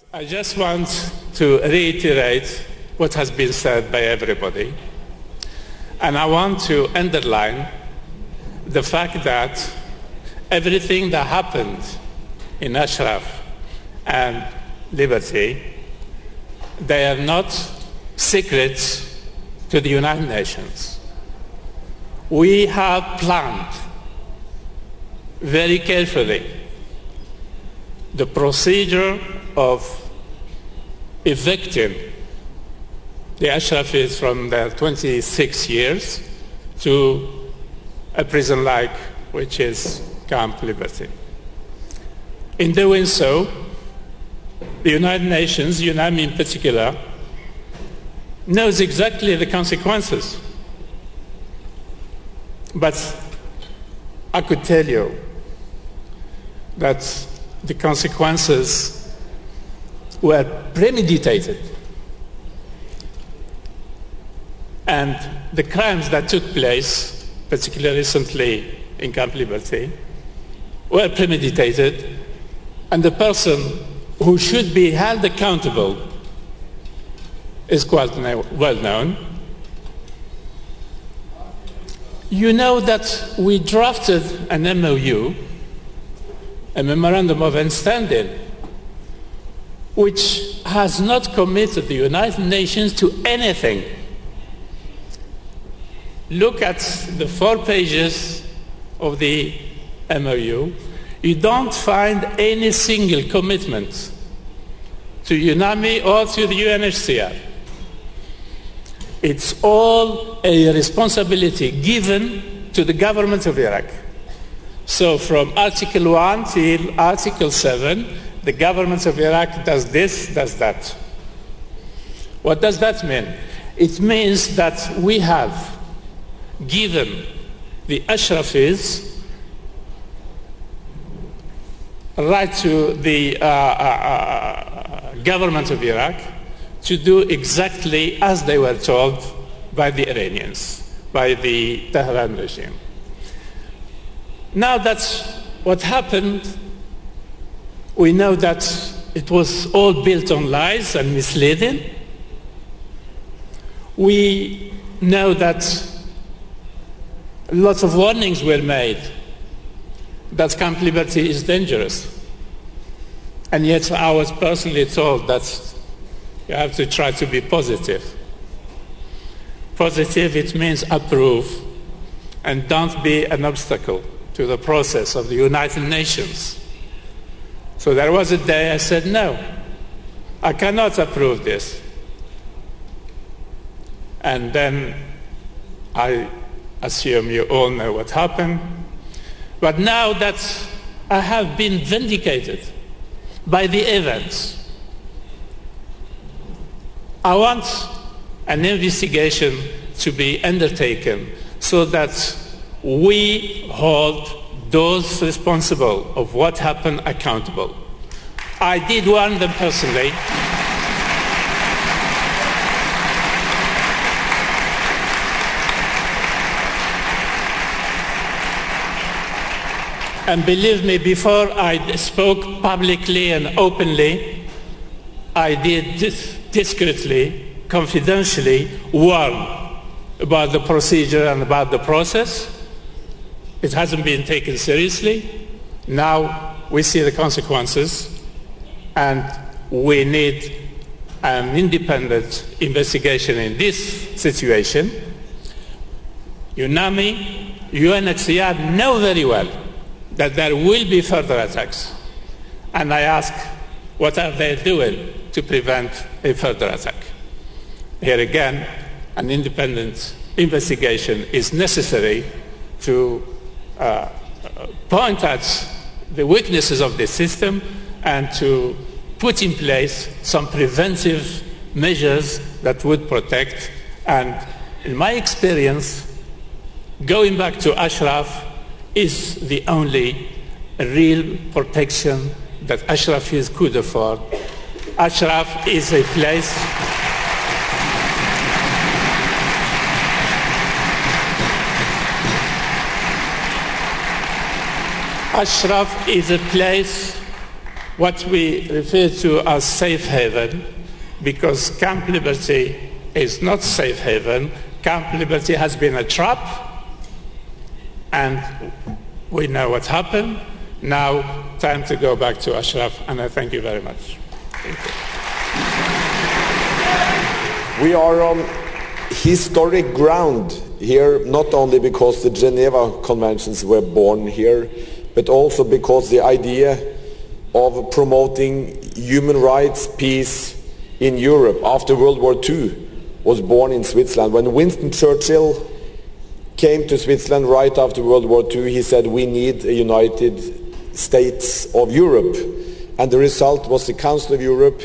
I just want to reiterate what has been said by everybody. And I want to underline the fact that everything that happened in Ashraf and Liberty, they are not secrets to the United Nations. We have planned very carefully the procedure of evicting the Ashrafis from their 26 years to a prison like which is Camp Liberty. In doing so, the United Nations, UNAMI in particular, knows exactly the consequences. But I could tell you that the consequences were premeditated. And the crimes that took place, particularly recently in Camp Liberty, were premeditated, and the person who should be held accountable is quite well known. You know that we drafted an MOU, a Memorandum of Understanding, which has not committed the United Nations to anything. Look at the 4 pages of the MOU. You don't find any single commitment to UNAMI or to the UNHCR. It's all a responsibility given to the government of Iraq. So from Article 1 till Article 7, the government of Iraq does this, does that. What does that mean? It means that we have given the Ashrafis right to the government of Iraq to do exactly as they were told by the Iranians, by the Tehran regime. Now that's what happened. We know that it was all built on lies and misleading. We know that lots of warnings were made that Camp Liberty is dangerous. And yet I was personally told that you have to try to be positive. Positive, it means approve and don't be an obstacle to the process of the United Nations. So there was a day I said, no, I cannot approve this. And then I assume you all know what happened. But now that I have been vindicated by the events, I want an investigation to be undertaken so that we hold those responsible of what happened accountable. I did warn them personally. And believe me, before I spoke publicly and openly, I did discreetly, confidentially warn about the procedure and about the process. It hasn't been taken seriously. Now we see the consequences, and we need an independent investigation in this situation. UNAMI, UNHCR know very well that there will be further attacks. And I ask, what are they doing to prevent a further attack? Here again, an independent investigation is necessary to point at the weaknesses of the system and to put in place some preventive measures that would protect. And in my experience, going back to Ashraf is the only real protection that Ashrafis could afford. Ashraf is a place Ashraf is a place what we refer to as safe haven, because Camp Liberty is not safe haven. Camp Liberty has been a trap, and we know what happened. Now, time to go back to Ashraf, and I thank you very much. Thank you. We are on historic ground here, not only because the Geneva Conventions were born here, but also because the idea of promoting human rights, peace in Europe after World War II was born in Switzerland. When Winston Churchill came to Switzerland right after World War II, he said, we need a United States of Europe. And the result was the Council of Europe,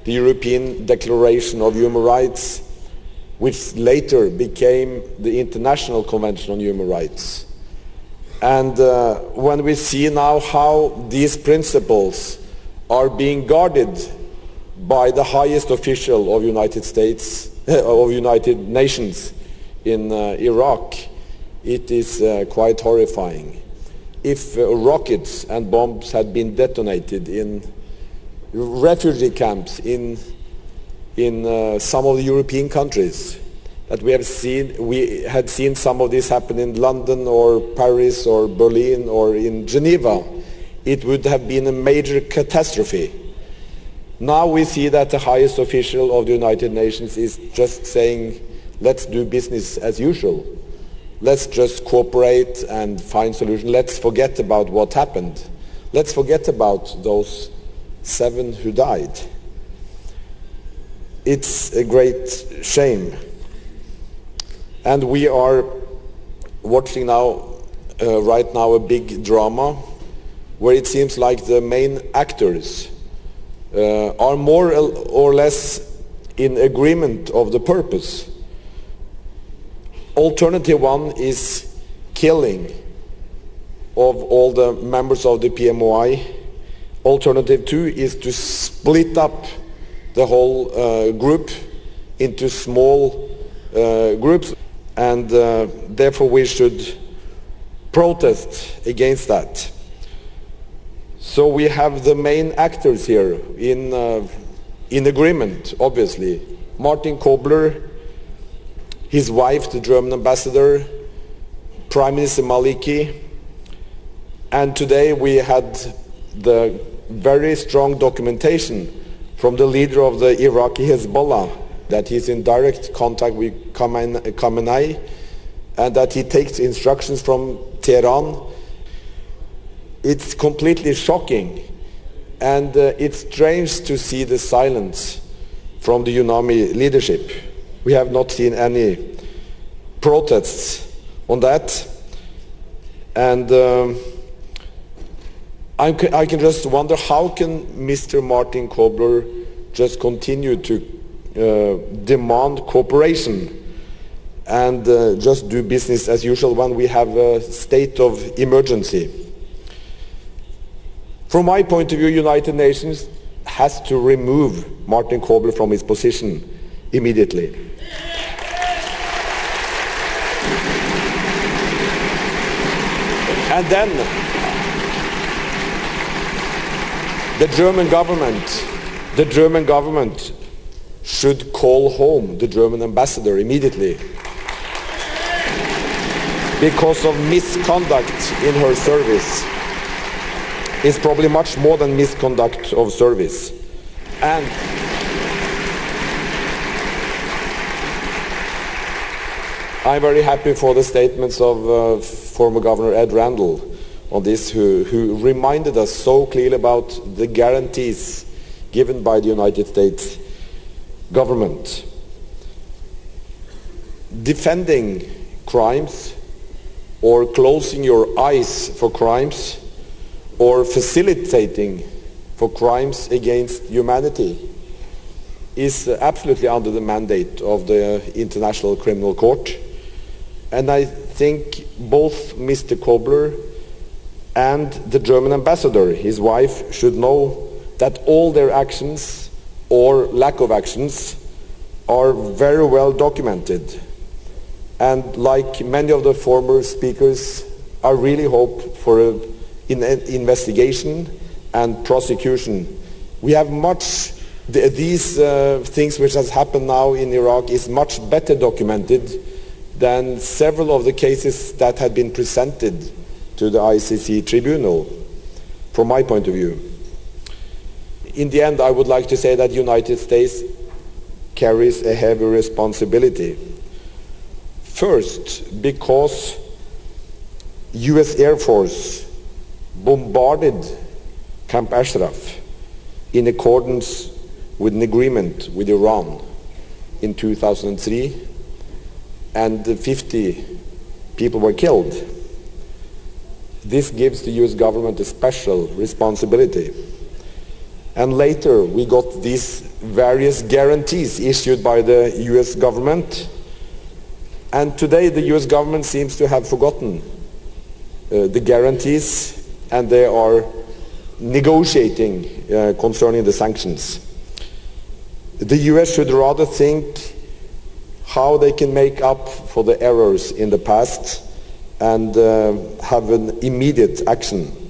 the European Declaration of Human Rights, which later became the International Convention on Human Rights. And when we see now how these principles are being guarded by the highest official of United States, of United Nations in Iraq, it is quite horrifying. If rockets and bombs had been detonated in refugee camps in some of the European countries, that we had seen some of this happen in London or Paris or Berlin or in Geneva, it would have been a major catastrophe. Now we see that the highest official of the United Nations is just saying, let's do business as usual. Let's just cooperate and find solutions. Let's forget about what happened. Let's forget about those 7 who died. It's a great shame. And we are watching now, right now, a big drama where it seems like the main actors are more or less in agreement of the purpose. Alternative one is killing of all the members of the PMOI. Alternative two is to split up the whole group into small groups, and therefore we should protest against that. So we have the main actors here in agreement, obviously. Martin Kobler, his wife, the German ambassador, Prime Minister Maliki, and today we had the very strong documentation from the leader of the Iraqi Hezbollah that he's in direct contact with Khamenei and that he takes instructions from Tehran. It's completely shocking, and it's strange to see the silence from the UNAMI leadership. We have not seen any protests on that, and I can just wonder, how can Mr. Martin Kobler just continue to demand cooperation and just do business as usual when we have a state of emergency? From my point of view, United Nations has to remove Martin Kobler from his position immediately. And then the German government should call home the German ambassador immediately because of misconduct in her service. It's probably much more than misconduct of service. And I'm very happy for the statements of former Governor Ed Randall on this, who reminded us so clearly about the guarantees given by the United States government. Defending crimes or closing your eyes for crimes or facilitating for crimes against humanity is absolutely under the mandate of the International Criminal Court. And I think both Mr. Kobler and the German ambassador, his wife, should know that all their actions or lack of actions are very well documented. And like many of the former speakers, I really hope for an investigation and prosecution. We have much, these things which has happened now in Iraq is much better documented than several of the cases that had been presented to the ICC tribunal, from my point of view. In the end, I would like to say that the United States carries a heavy responsibility. First, because US Air Force bombarded Camp Ashraf in accordance with an agreement with Iran in 2003, and 50 people were killed. This gives the US government a special responsibility. And later we got these various guarantees issued by the US government, and today the US government seems to have forgotten the guarantees, and they are negotiating concerning the sanctions. The US should rather think how they can make up for the errors in the past and have an immediate action